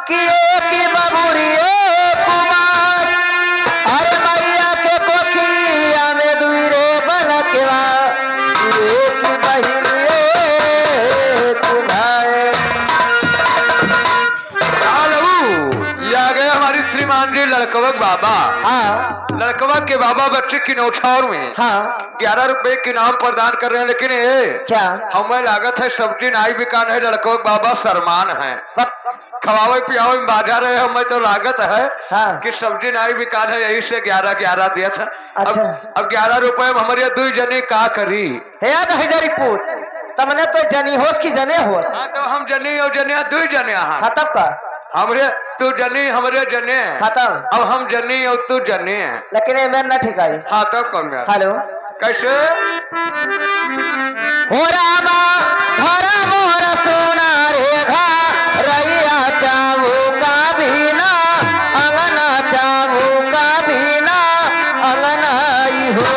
कि एक बबुरिए कुमार अरे मैया के कोखिया में दुई रे बलकवा एक बहिनिए तुम्हारे। ये आ गए हमारी श्रीमान जी लड़कवक बाबा। हाँ लड़कवा के बाबा बच्चे की नौछावर में हाँ 11 रुपए के नाम प्रदान कर रहे हैं, लेकिन क्या हमें लागत है सब्जी नाई बिकान है। लड़कवक बाबा सरमान है, खवावे पियावे में बाजा रहे। हमें तो लागत है हाँ। कि सब्जी नाई बिकान है, यही से 11 दिया था। अच्छा। अब 11 रुपए में हमारे दुई जनी का करी हे हजारीपुर तमने तो जनी होश की जने होश। हाँ तो हम जनी और जनिया दुई जने हाँ। खत्म का हमरे तू जनी हमरे जने खत्म। अब हम जनी और तू जने है, लेकिन ये मैं न ठिकाई। हाँ तो कौन है? हेलो कैसे हो रामा घर मोर सोना रेखा रैया चाहू का बिना अंगना चाहू का बिना अंगनाई हो।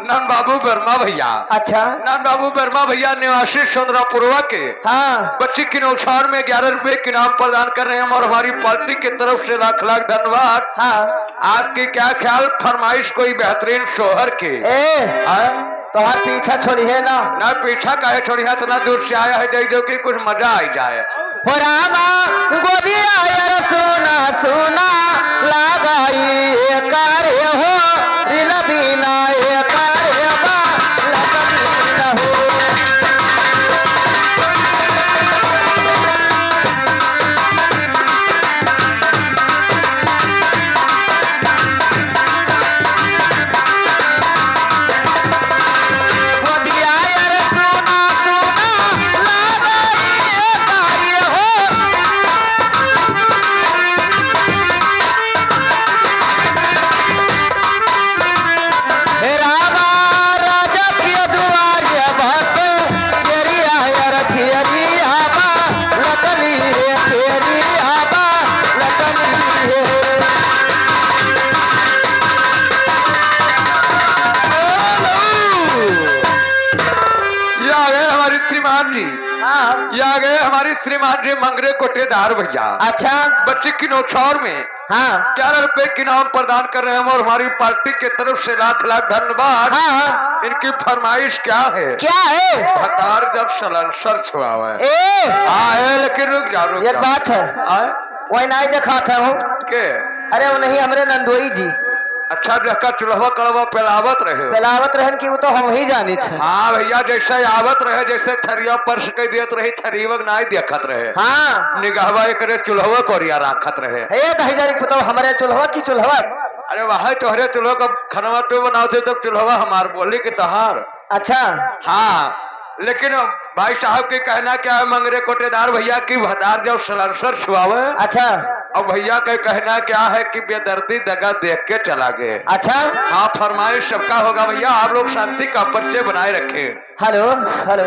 नंद बाबू वर्मा भैया। अच्छा नंद बाबू वर्मा भैया निवासी चंद्रापुरवा के हाँ। बच्ची की नौछावर में 11 रुपए के नाम प्रदान कर रहे हैं और हमारी पार्टी की तरफ से लाख लाख धन्यवाद। हाँ। आपकी क्या ख्याल फरमाइश कोई बेहतरीन शोहर की? तो हर पीछा छोड़ी है ना ना पीछा काहे छोड़ी है, इतना दूर से आया है दे दो कि कुछ मजा आ जाए। हो रामा गोदिया यार सोना सोना लगाई कार्य हो दिल बिना कार्य बा लगना हो। आ गए हमारी श्रीमान जी मंगरे कोटेदार भैया। अच्छा बच्चे की नौछावर में हाँ 11 रुपए के नाम प्रदान कर रहे हैं और हमारी पार्टी की तरफ से लाख लाख धन्यवाद। हाँ। इनकी फरमाइश क्या है? क्या है? हतार जब सलंसर छुआवे है लेकिन रुक जा रुक एक बात है वही नहीं देखा था हो के? अरे वो नहीं हमारे नंदोई जी। अच्छा जका चूल्हा कड़वा पेलावत रहन की वो तो हम ही जानी थे। हाँ भैया जैसे आवत रहे जैसे थरिया पर्स कह दियत रही थरीवक नहीं देखत रहे। हाँ निगाहवा एकरे चूल्हा कोरिया राखत रहे। हमारे चूल्हा की चूल्हा अरे वह तोहरे चूल्हा का खाना तो बनाते तब चूल्हा हमार बोली के तहार। अच्छा हाँ लेकिन भाई साहब के कहना क्या है मंगरे कोटेदार भैया की भतार जब सलंसर छुआवे अच्छा अब भैया का कहना क्या है कि बेदर्दी दगा देख के चला गए। अच्छा हाँ फरमाइश सबका होगा भैया, आप लोग शांति का बच्चे बनाए रखे। Hello hello.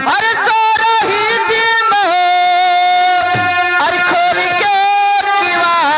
अरे